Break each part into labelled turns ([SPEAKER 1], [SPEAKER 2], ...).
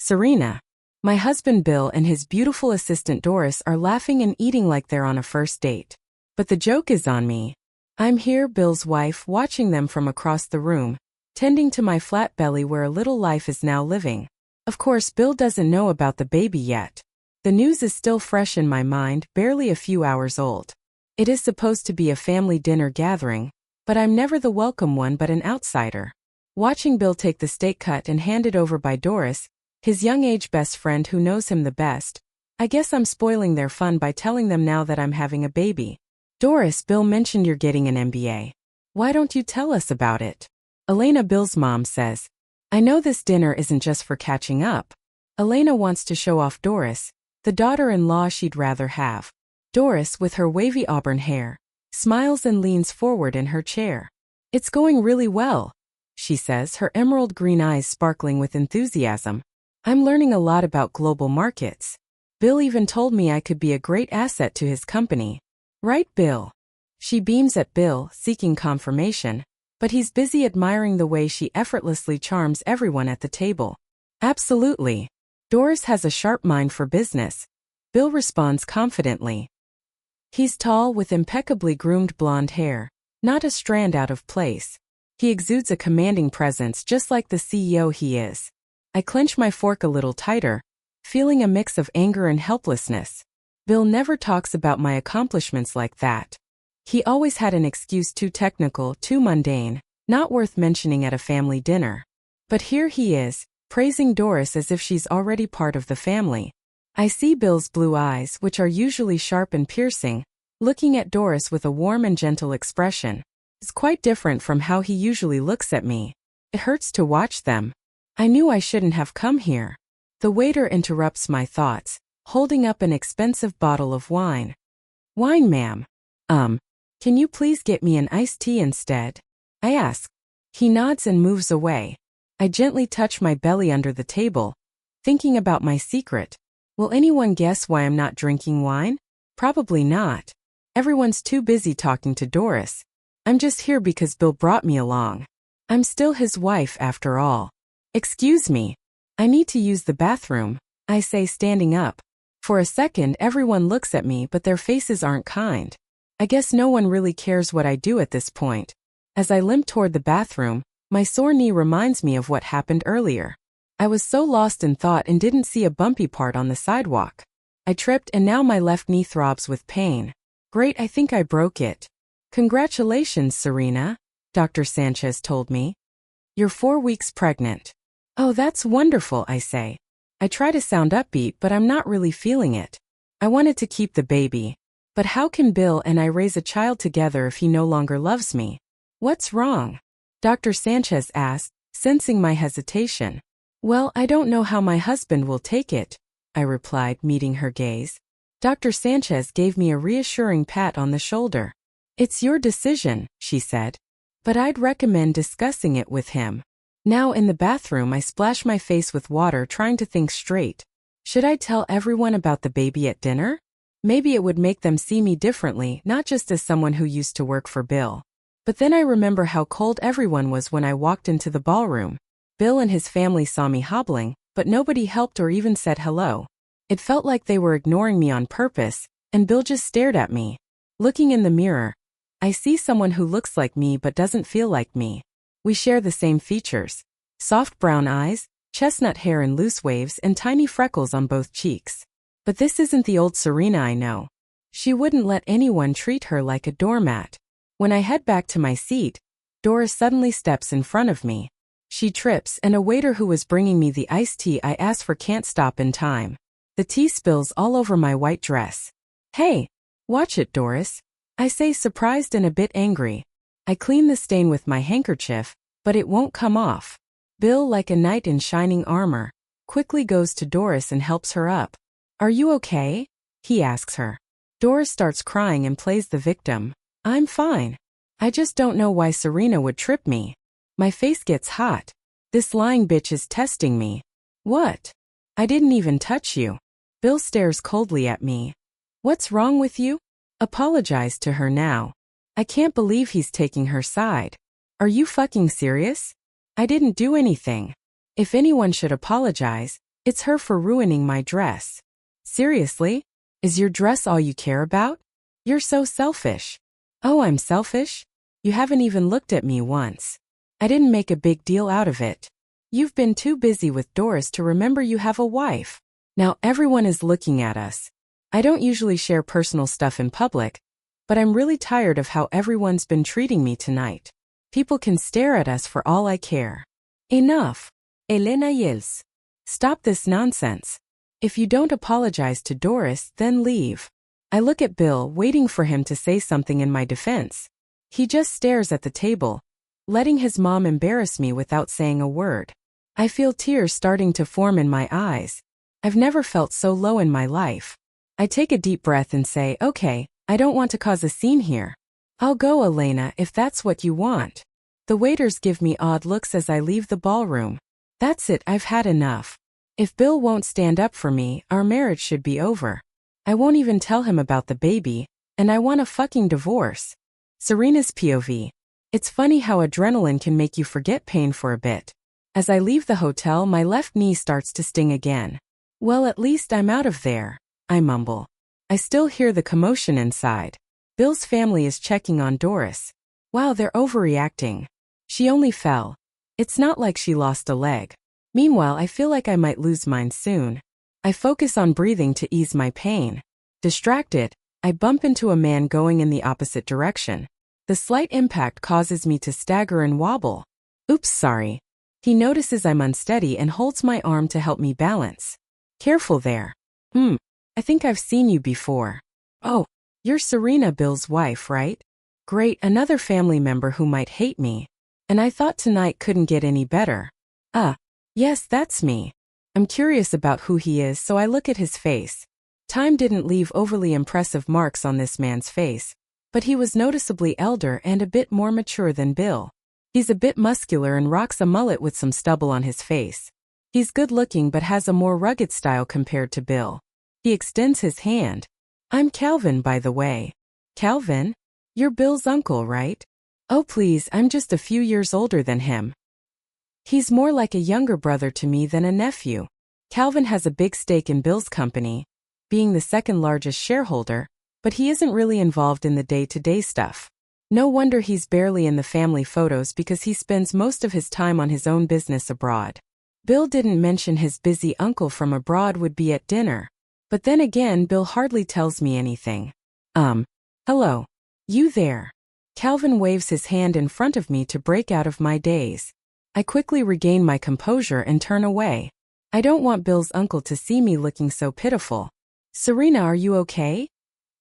[SPEAKER 1] Serena. My husband Bill and his beautiful assistant Doris are laughing and eating like they're on a first date. But the joke is on me. I'm here, Bill's wife, watching them from across the room, tending to my flat belly where a little life is now living. Of course, Bill doesn't know about the baby yet. The news is still fresh in my mind, barely a few hours old. It is supposed to be a family dinner gathering, but I'm never the welcome one but an outsider. Watching Bill take the steak cut and hand it over by Doris, his young age best friend who knows him the best, I guess I'm spoiling their fun by telling them now that I'm having a baby. Doris, Bill mentioned you're getting an MBA. Why don't you tell us about it? Elena, Bill's mom, says, I know this dinner isn't just for catching up. Elena wants to show off Doris, the daughter-in-law she'd rather have. Doris, with her wavy auburn hair, smiles and leans forward in her chair. It's going really well, she says, her emerald green eyes sparkling with enthusiasm. I'm learning a lot about global markets. Bill even told me I could be a great asset to his company. Right, Bill? She beams at Bill, seeking confirmation, but he's busy admiring the way she effortlessly charms everyone at the table. Absolutely. Doris has a sharp mind for business. Bill responds confidently. He's tall with impeccably groomed blonde hair, not a strand out of place. He exudes a commanding presence just like the CEO he is. I clench my fork a little tighter, feeling a mix of anger and helplessness. Bill never talks about my accomplishments like that. He always had an excuse too technical, too mundane, not worth mentioning at a family dinner. But here he is, praising Doris as if she's already part of the family. I see Bill's blue eyes, which are usually sharp and piercing, looking at Doris with a warm and gentle expression. It's quite different from how he usually looks at me. It hurts to watch them. I knew I shouldn't have come here. The waiter interrupts my thoughts, holding up an expensive bottle of wine. Wine, ma'am. Can you please get me an iced tea instead? I ask. He nods and moves away. I gently touch my belly under the table, thinking about my secret. Will anyone guess why I'm not drinking wine? Probably not. Everyone's too busy talking to Doris. I'm just here because Bill brought me along. I'm still his wife after all. Excuse me. I need to use the bathroom, I say, standing up. For a second, everyone looks at me, but their faces aren't kind. I guess no one really cares what I do at this point. As I limp toward the bathroom, my sore knee reminds me of what happened earlier. I was so lost in thought and didn't see a bumpy part on the sidewalk. I tripped and now my left knee throbs with pain. Great, I think I broke it. Congratulations, Serena, Dr. Sanchez told me. You're 4 weeks pregnant. Oh, that's wonderful, I say. I try to sound upbeat, but I'm not really feeling it. I wanted to keep the baby. But how can Bill and I raise a child together if he no longer loves me? What's wrong? Dr. Sanchez asked, sensing my hesitation. Well, I don't know how my husband will take it, I replied, meeting her gaze. Dr. Sanchez gave me a reassuring pat on the shoulder. It's your decision, she said. But I'd recommend discussing it with him. Now in the bathroom, I splash my face with water, trying to think straight. Should I tell everyone about the baby at dinner? Maybe it would make them see me differently, not just as someone who used to work for Bill. But then I remember how cold everyone was when I walked into the ballroom. Bill and his family saw me hobbling, but nobody helped or even said hello. It felt like they were ignoring me on purpose, and Bill just stared at me. Looking in the mirror, I see someone who looks like me but doesn't feel like me. We share the same features. Soft brown eyes, chestnut hair in loose waves, and tiny freckles on both cheeks. But this isn't the old Serena I know. She wouldn't let anyone treat her like a doormat. When I head back to my seat, Doris suddenly steps in front of me. She trips, and a waiter who was bringing me the iced tea I asked for can't stop in time. The tea spills all over my white dress. Hey, watch it, Doris, I say, surprised and a bit angry. I clean the stain with my handkerchief, but it won't come off. Bill, like a knight in shining armor, quickly goes to Doris and helps her up. Are you okay? He asks her. Doris starts crying and plays the victim. I'm fine. I just don't know why Serena would trip me. My face gets hot. This lying bitch is testing me. What? I didn't even touch you. Bill stares coldly at me. What's wrong with you? Apologize to her now. I can't believe he's taking her side. Are you fucking serious? I didn't do anything. If anyone should apologize, It's her for ruining my dress. Seriously? Is your dress all you care about? You're so selfish. Oh, I'm selfish? You haven't even looked at me once. I didn't make a big deal out of it. You've been too busy with Doris to remember you have a wife. Now everyone is looking at us. I don't usually share personal stuff in public, but I'm really tired of how everyone's been treating me tonight. People can stare at us for all I care. Enough. Elena yells. Stop this nonsense. If you don't apologize to Doris, then leave. I look at Bill, waiting for him to say something in my defense. He just stares at the table, letting his mom embarrass me without saying a word. I feel tears starting to form in my eyes. I've never felt so low in my life. I take a deep breath and say, okay, I don't want to cause a scene here. I'll go, Elena, if that's what you want. The waiters give me odd looks as I leave the ballroom. That's it, I've had enough. If Bill won't stand up for me, our marriage should be over. I won't even tell him about the baby, and I want a fucking divorce. Serena's POV. It's funny how adrenaline can make you forget pain for a bit. As I leave the hotel, my left knee starts to sting again. Well, at least I'm out of there, I mumble. I still hear the commotion inside. Bill's family is checking on Doris. Wow, they're overreacting. She only fell. It's not like she lost a leg. Meanwhile, I feel like I might lose mine soon. I focus on breathing to ease my pain. Distracted, I bump into a man going in the opposite direction. The slight impact causes me to stagger and wobble. Oops, sorry. He notices I'm unsteady and holds my arm to help me balance. Careful there. I think I've seen you before. Oh, you're Serena, Bill's wife, right? Great, another family member who might hate me. And I thought tonight couldn't get any better. Yes, that's me. I'm curious about who he is, so I look at his face. Time didn't leave overly impressive marks on this man's face, but he was noticeably elder and a bit more mature than Bill. He's a bit muscular and rocks a mullet with some stubble on his face. He's good-looking but has a more rugged style compared to Bill. He extends his hand. I'm Calvin, by the way. Calvin? You're Bill's uncle, right? Oh please, I'm just a few years older than him. He's more like a younger brother to me than a nephew. Calvin has a big stake in Bill's company, being the second largest shareholder, but he isn't really involved in the day-to-day stuff. No wonder he's barely in the family photos because he spends most of his time on his own business abroad. Bill didn't mention his busy uncle from abroad would be at dinner. But then again, Bill hardly tells me anything. Hello. You there. Calvin waves his hand in front of me to break out of my daze. I quickly regain my composure and turn away. I don't want Bill's uncle to see me looking so pitiful. Serena, are you okay?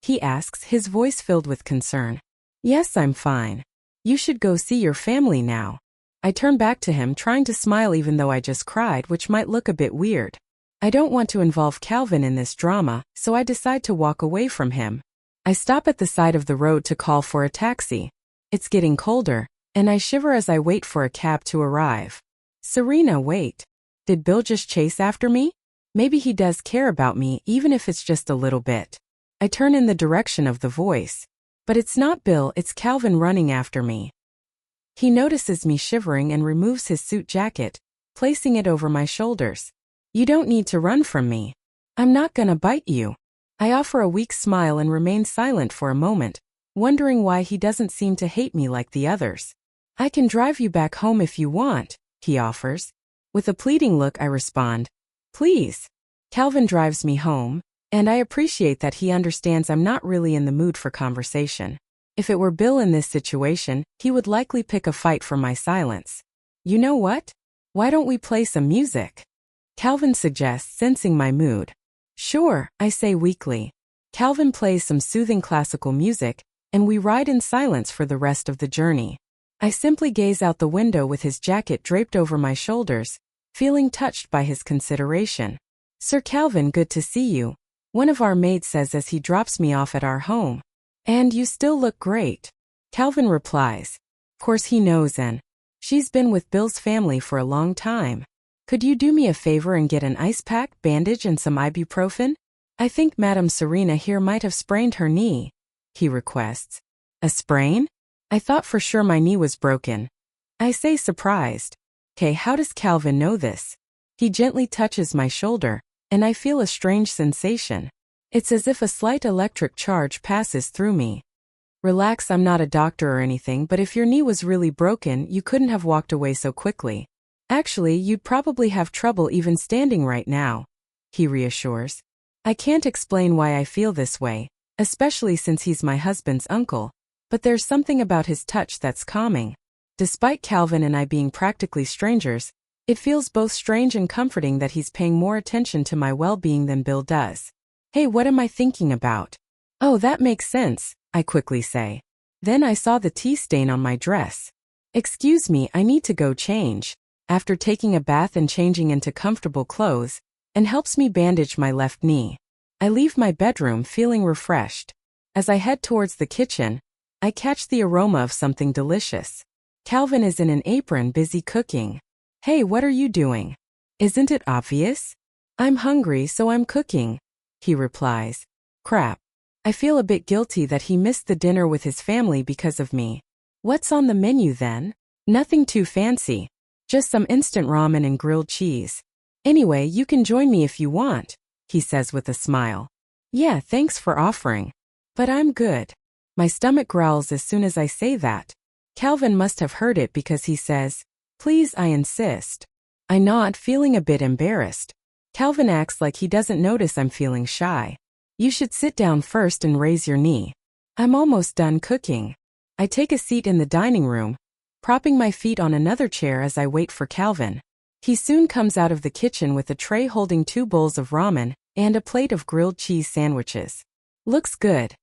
[SPEAKER 1] He asks, his voice filled with concern. Yes, I'm fine. You should go see your family now. I turn back to him, trying to smile even though I just cried, which might look a bit weird. I don't want to involve Calvin in this drama, so I decide to walk away from him. I stop at the side of the road to call for a taxi. It's getting colder, and I shiver as I wait for a cab to arrive. Serena, wait. Did Bill just chase after me? Maybe he does care about me, even if it's just a little bit. I turn in the direction of the voice. But it's not Bill, it's Calvin running after me. He notices me shivering and removes his suit jacket, placing it over my shoulders. You don't need to run from me. I'm not gonna bite you. I offer a weak smile and remain silent for a moment, wondering why he doesn't seem to hate me like the others. I can drive you back home if you want, he offers. With a pleading look, I respond, please. Calvin drives me home, and I appreciate that he understands I'm not really in the mood for conversation. If it were Bill in this situation, he would likely pick a fight for my silence. You know what? Why don't we play some music? Calvin suggests, sensing my mood. Sure, I say weakly. Calvin plays some soothing classical music, and we ride in silence for the rest of the journey. I simply gaze out the window with his jacket draped over my shoulders, feeling touched by his consideration. Sir Calvin, good to see you, one of our maids says as he drops me off at our home. And you still look great. Calvin replies. Of course he knows, and she's been with Bill's family for a long time. Could you do me a favor and get an ice pack, bandage, and some ibuprofen? I think Madame Serena here might have sprained her knee, he requests. A sprain? I thought for sure my knee was broken. I say, surprised. Okay, how does Calvin know this? He gently touches my shoulder, and I feel a strange sensation. It's as if a slight electric charge passes through me. Relax, I'm not a doctor or anything, but if your knee was really broken, you couldn't have walked away so quickly. Actually, you'd probably have trouble even standing right now, he reassures. I can't explain why I feel this way, especially since he's my husband's uncle, but there's something about his touch that's calming. Despite Calvin and I being practically strangers, it feels both strange and comforting that he's paying more attention to my well-being than Bill does. Hey, what am I thinking about? Oh, that makes sense, I quickly say. Then I saw the tea stain on my dress. Excuse me, I need to go change. After taking a bath and changing into comfortable clothes, and helps me bandage my left knee. I leave my bedroom feeling refreshed. As I head towards the kitchen, I catch the aroma of something delicious. Calvin is in an apron busy cooking. Hey, what are you doing? Isn't it obvious? I'm hungry, so I'm cooking, he replies. Crap. I feel a bit guilty that he missed the dinner with his family because of me. What's on the menu then? Nothing too fancy. Just some instant ramen and grilled cheese. Anyway, you can join me if you want, he says with a smile. Yeah, thanks for offering. But I'm good. My stomach growls as soon as I say that. Calvin must have heard it because he says, please, I insist. I nod, feeling a bit embarrassed. Calvin acts like he doesn't notice I'm feeling shy. You should sit down first and raise your knee. I'm almost done cooking. I take a seat in the dining room, propping my feet on another chair as I wait for Calvin. He soon comes out of the kitchen with a tray holding 2 bowls of ramen and a plate of grilled cheese sandwiches. Looks good,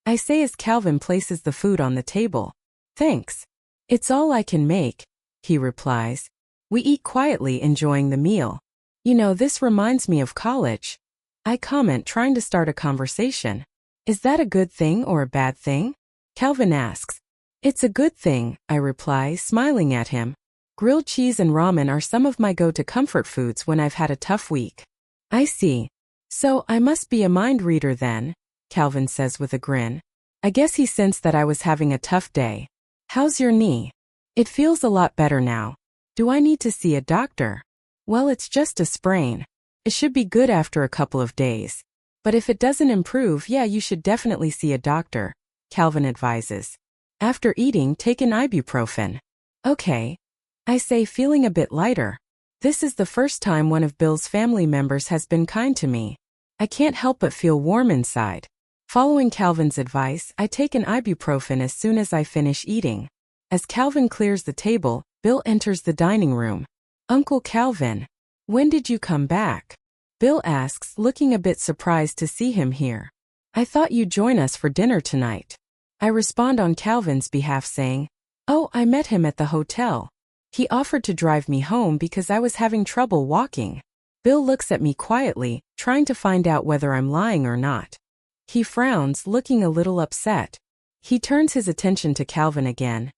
[SPEAKER 1] I say as Calvin places the food on the table. Thanks. It's all I can make, he replies. We eat quietly, enjoying the meal. You know, this reminds me of college, I comment, trying to start a conversation. Is that a good thing or a bad thing? Calvin asks. It's a good thing, I reply, smiling at him. Grilled cheese and ramen are some of my go-to comfort foods when I've had a tough week. I see. So I must be a mind reader then, Calvin says with a grin. I guess he sensed that I was having a tough day. How's your knee? It feels a lot better now. Do I need to see a doctor? Well, it's just a sprain. It should be good after a couple of days. But if it doesn't improve, yeah, you should definitely see a doctor, Calvin advises. After eating, take an ibuprofen. Okay, I say, feeling a bit lighter. This is the first time one of Bill's family members has been kind to me. I can't help but feel warm inside. Following Calvin's advice, I take an ibuprofen as soon as I finish eating. As Calvin clears the table, Bill enters the dining room. Uncle Calvin, when did you come back? Bill asks, looking a bit surprised to see him here. I thought you'd join us for dinner tonight. I respond on Calvin's behalf saying, oh, I met him at the hotel. He offered to drive me home because I was having trouble walking. Bill looks at me quietly, trying to find out whether I'm lying or not. He frowns, looking a little upset. He turns his attention to Calvin again.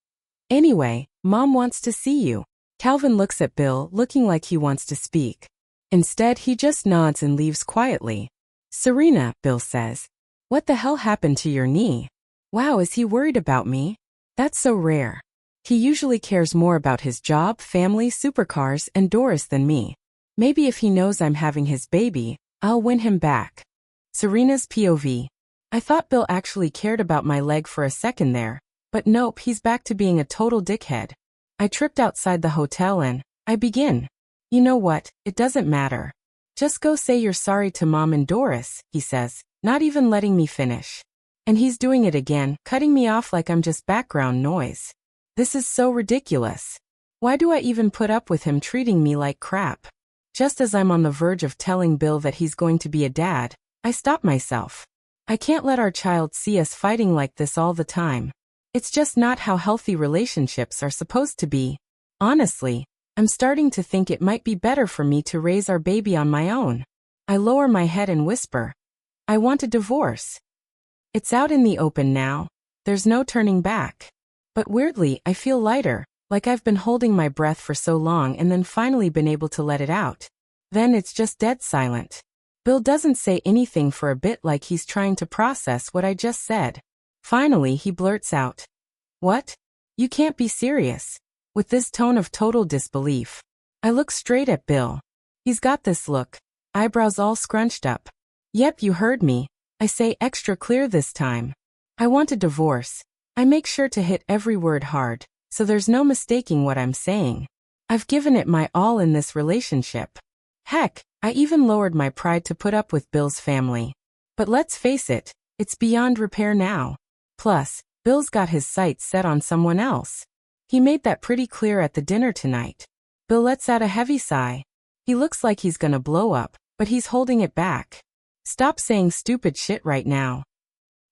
[SPEAKER 1] Anyway, Mom wants to see you. Calvin looks at Bill, looking like he wants to speak. Instead, he just nods and leaves quietly. Serena, Bill says. What the hell happened to your knee? Wow, is he worried about me? That's so rare. He usually cares more about his job, family, supercars, and Doris than me. Maybe if he knows I'm having his baby, I'll win him back. Serena's POV. I thought Bill actually cared about my leg for a second there, but nope, he's back to being a total dickhead. I tripped outside the hotel and I begin. You know what, it doesn't matter. Just go say you're sorry to Mom and Doris, he says, not even letting me finish. And he's doing it again, cutting me off like I'm just background noise. This is so ridiculous. Why do I even put up with him treating me like crap? Just as I'm on the verge of telling Bill that he's going to be a dad, I stop myself. I can't let our child see us fighting like this all the time. It's just not how healthy relationships are supposed to be. Honestly, I'm starting to think it might be better for me to raise our baby on my own. I lower my head and whisper, I want a divorce. It's out in the open now. There's no turning back. But weirdly, I feel lighter, like I've been holding my breath for so long and then finally been able to let it out. Then it's just dead silent. Bill doesn't say anything for a bit, like he's trying to process what I just said. Finally, he blurts out, What? You can't be serious. With this tone of total disbelief. I look straight at Bill. He's got this look. Eyebrows all scrunched up. Yep, you heard me. I say extra clear this time. I want a divorce. I make sure to hit every word hard, so there's no mistaking what I'm saying. I've given it my all in this relationship. Heck, I even lowered my pride to put up with Bill's family. But let's face it, it's beyond repair now. Plus, Bill's got his sights set on someone else. He made that pretty clear at the dinner tonight. Bill lets out a heavy sigh. He looks like he's gonna blow up, but he's holding it back. Stop saying stupid shit right now.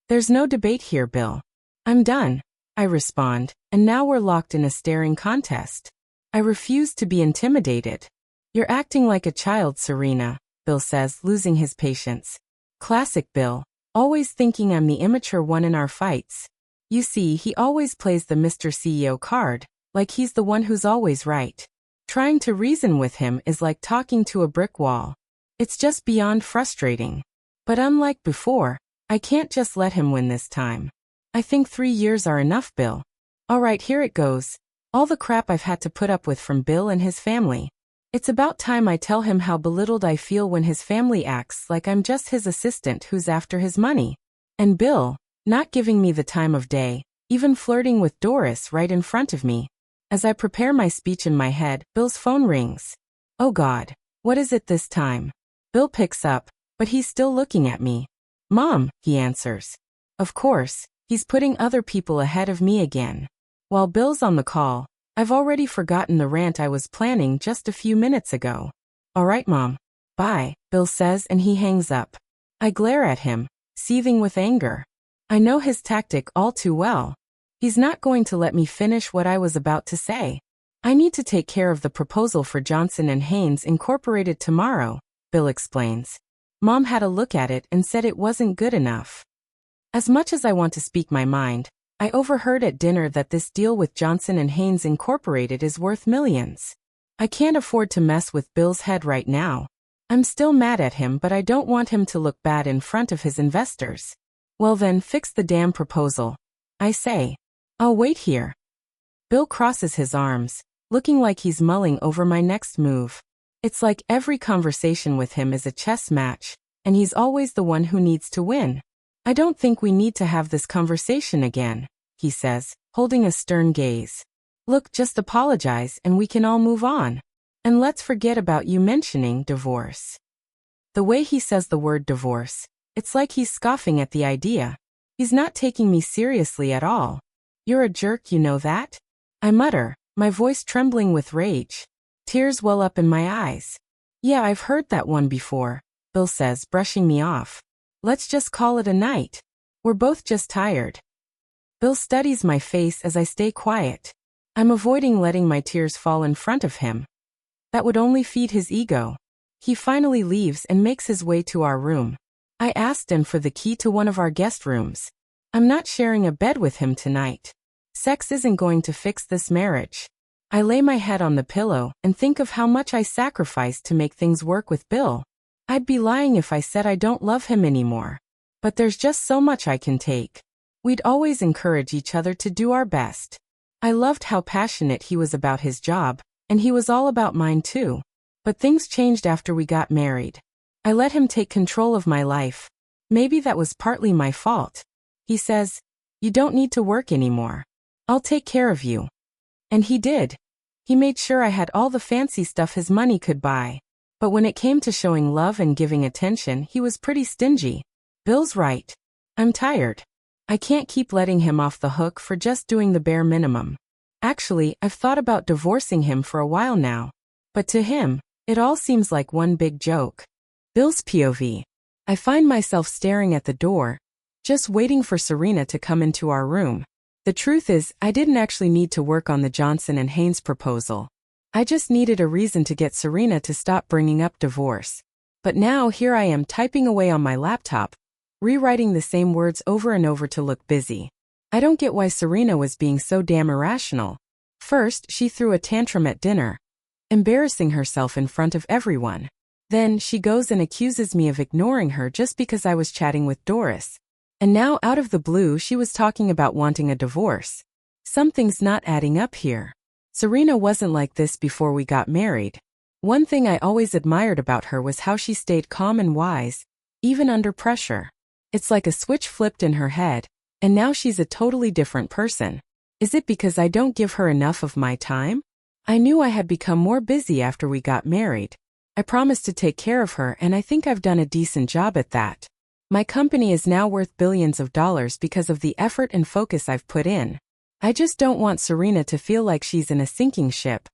[SPEAKER 1] There's no debate here, Bill. I'm done, I respond, and now we're locked in a staring contest. I refuse to be intimidated. You're acting like a child, Serena, Bill says, losing his patience. Classic Bill, always thinking I'm the immature one in our fights. You see, he always plays the Mr. CEO card, like he's the one who's always right. Trying to reason with him is like talking to a brick wall. It's just beyond frustrating. But unlike before, I can't just let him win this time. I think 3 years are enough, Bill. Alright, here it goes. All the crap I've had to put up with from Bill and his family. It's about time I tell him how belittled I feel when his family acts like I'm just his assistant who's after his money. And Bill, not giving me the time of day, even flirting with Doris right in front of me. As I prepare my speech in my head, Bill's phone rings. Oh God, what is it this time? Bill picks up, but he's still looking at me. Mom, he answers. Of course, he's putting other people ahead of me again. While Bill's on the call, I've already forgotten the rant I was planning just a few minutes ago. All right, Mom. Bye, Bill says, and he hangs up. I glare at him, seething with anger. I know his tactic all too well. He's not going to let me finish what I was about to say. I need to take care of the proposal for Johnson and Haynes Incorporated tomorrow, Bill explains. Mom had a look at it and said it wasn't good enough. As much as I want to speak my mind, I overheard at dinner that this deal with Johnson and Haynes Incorporated is worth millions. I can't afford to mess with Bill's head right now. I'm still mad at him, but I don't want him to look bad in front of his investors. Well then, fix the damn proposal. I say. I'll wait here. Bill crosses his arms, looking like he's mulling over my next move. It's like every conversation with him is a chess match, and he's always the one who needs to win. I don't think we need to have this conversation again, he says, holding a stern gaze. Look, just apologize and we can all move on. And let's forget about you mentioning divorce. The way he says the word divorce, it's like he's scoffing at the idea. He's not taking me seriously at all. You're a jerk, you know that? I mutter, my voice trembling with rage. Tears well up in my eyes. Yeah, I've heard that one before, Bill says, brushing me off. Let's just call it a night. We're both just tired. Bill studies my face as I stay quiet. I'm avoiding letting my tears fall in front of him. That would only feed his ego. He finally leaves and makes his way to our room. I asked him for the key to one of our guest rooms. I'm not sharing a bed with him tonight. Sex isn't going to fix this marriage. I lay my head on the pillow and think of how much I sacrificed to make things work with Bill. I'd be lying if I said I don't love him anymore. But there's just so much I can take. We'd always encourage each other to do our best. I loved how passionate he was about his job, and he was all about mine too. But things changed after we got married. I let him take control of my life. Maybe that was partly my fault. He says, "You don't need to work anymore. I'll take care of you." And he did. He made sure I had all the fancy stuff his money could buy. But when it came to showing love and giving attention, he was pretty stingy. Bill's right. I'm tired. I can't keep letting him off the hook for just doing the bare minimum. Actually, I've thought about divorcing him for a while now. But to him, it all seems like one big joke. Bill's POV. I find myself staring at the door, just waiting for Serena to come into our room. The truth is, I didn't actually need to work on the Johnson and Haynes proposal. I just needed a reason to get Serena to stop bringing up divorce. But now here I am typing away on my laptop, rewriting the same words over and over to look busy. I don't get why Serena was being so damn irrational. First, she threw a tantrum at dinner, embarrassing herself in front of everyone. Then, she goes and accuses me of ignoring her just because I was chatting with Doris. And now, out of the blue, she was talking about wanting a divorce. Something's not adding up here. Serena wasn't like this before we got married. One thing I always admired about her was how she stayed calm and wise, even under pressure. It's like a switch flipped in her head, and now she's a totally different person. Is it because I don't give her enough of my time? I knew I had become more busy after we got married. I promised to take care of her, and I think I've done a decent job at that. My company is now worth billions of dollars because of the effort and focus I've put in. I just don't want Serena to feel like she's in a sinking ship,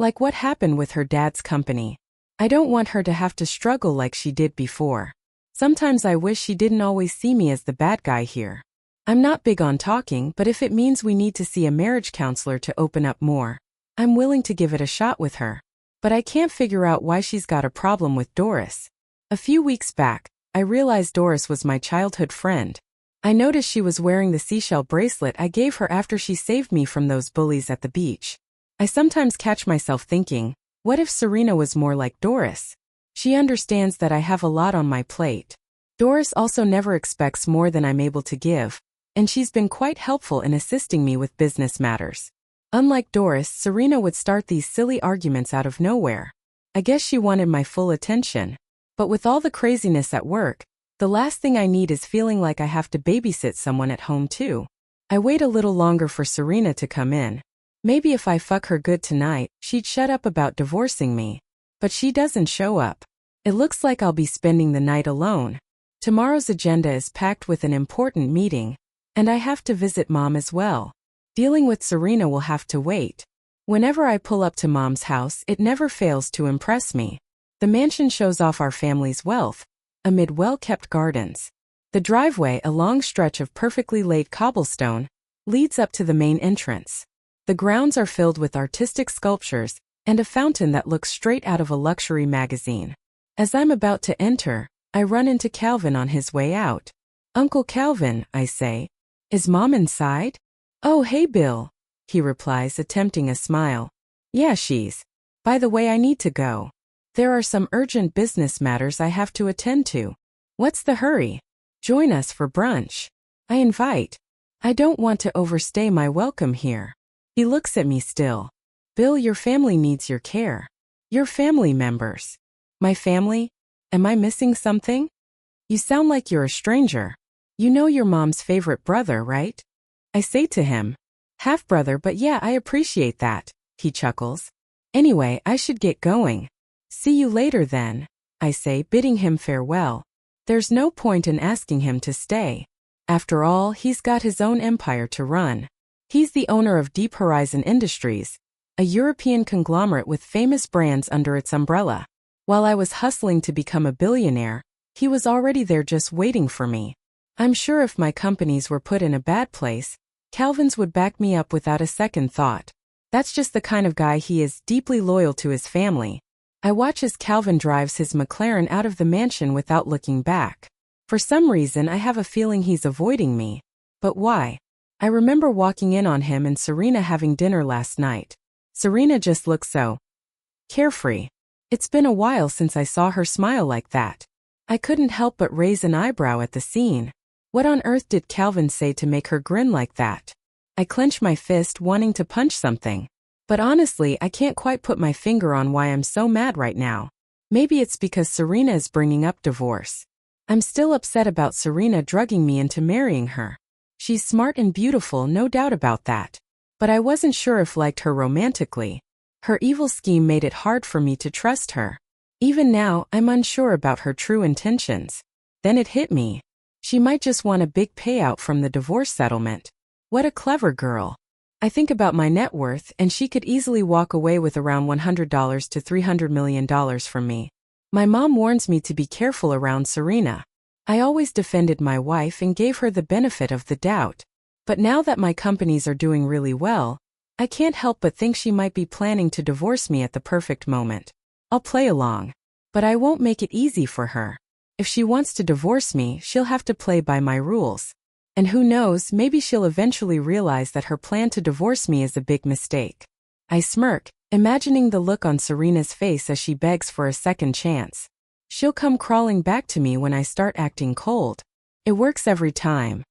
[SPEAKER 1] like what happened with her dad's company. I don't want her to have to struggle like she did before. Sometimes I wish she didn't always see me as the bad guy here. I'm not big on talking, but if it means we need to see a marriage counselor to open up more, I'm willing to give it a shot with her. But I can't figure out why she's got a problem with Doris. A few weeks back, I realized Doris was my childhood friend. I noticed she was wearing the seashell bracelet I gave her after she saved me from those bullies at the beach. I sometimes catch myself thinking, what if Serena was more like Doris? She understands that I have a lot on my plate. Doris also never expects more than I'm able to give, and she's been quite helpful in assisting me with business matters. Unlike Doris, Serena would start these silly arguments out of nowhere. I guess she wanted my full attention. But with all the craziness at work, the last thing I need is feeling like I have to babysit someone at home too. I wait a little longer for Serena to come in. Maybe if I fuck her good tonight, she'd shut up about divorcing me. But she doesn't show up. It looks like I'll be spending the night alone. Tomorrow's agenda is packed with an important meeting, and I have to visit Mom as well. Dealing with Serena will have to wait. Whenever I pull up to Mom's house, it never fails to impress me. The mansion shows off our family's wealth, amid well-kept gardens. The driveway, a long stretch of perfectly laid cobblestone, leads up to the main entrance. The grounds are filled with artistic sculptures and a fountain that looks straight out of a luxury magazine. As I'm about to enter, I run into Calvin on his way out. "Uncle Calvin," I say, "is Mom inside?" "Oh, hey, Bill," he replies, attempting a smile. "Yeah, she's. By the way, I need to go. There are some urgent business matters I have to attend to." "What's the hurry?" "Join us for brunch." I invite. I don't want to overstay my welcome here. He looks at me still. "Bill, your family needs your care. Your family members." "My family? Am I missing something?" "You sound like you're a stranger. You know your mom's favorite brother, right?" I say to him. "Half-brother, but yeah, I appreciate that," he chuckles. "Anyway, I should get going." "See you later then," I say, bidding him farewell. There's no point in asking him to stay. After all, he's got his own empire to run. He's the owner of Deep Horizon Industries, a European conglomerate with famous brands under its umbrella. While I was hustling to become a billionaire, he was already there just waiting for me. I'm sure if my companies were put in a bad place, Calvin's would back me up without a second thought. That's just the kind of guy he is, deeply loyal to his family. I watch as Calvin drives his McLaren out of the mansion without looking back. For some reason, I have a feeling he's avoiding me. But why? I remember walking in on him and Serena having dinner last night. Serena just looks so carefree. It's been a while since I saw her smile like that. I couldn't help but raise an eyebrow at the scene. What on earth did Calvin say to make her grin like that? I clench my fist, wanting to punch something. But honestly, I can't quite put my finger on why I'm so mad right now. Maybe it's because Serena is bringing up divorce. I'm still upset about Serena drugging me into marrying her. She's smart and beautiful, no doubt about that. But I wasn't sure if I liked her romantically. Her evil scheme made it hard for me to trust her. Even now, I'm unsure about her true intentions. Then it hit me. She might just want a big payout from the divorce settlement. What a clever girl. I think about my net worth, and she could easily walk away with around $100 to $300 million from me. My mom warns me to be careful around Serena. I always defended my wife and gave her the benefit of the doubt. But now that my companies are doing really well, I can't help but think she might be planning to divorce me at the perfect moment. I'll play along. But I won't make it easy for her. If she wants to divorce me, she'll have to play by my rules. And who knows, maybe she'll eventually realize that her plan to divorce me is a big mistake. I smirk, imagining the look on Serena's face as she begs for a second chance. She'll come crawling back to me when I start acting cold. It works every time.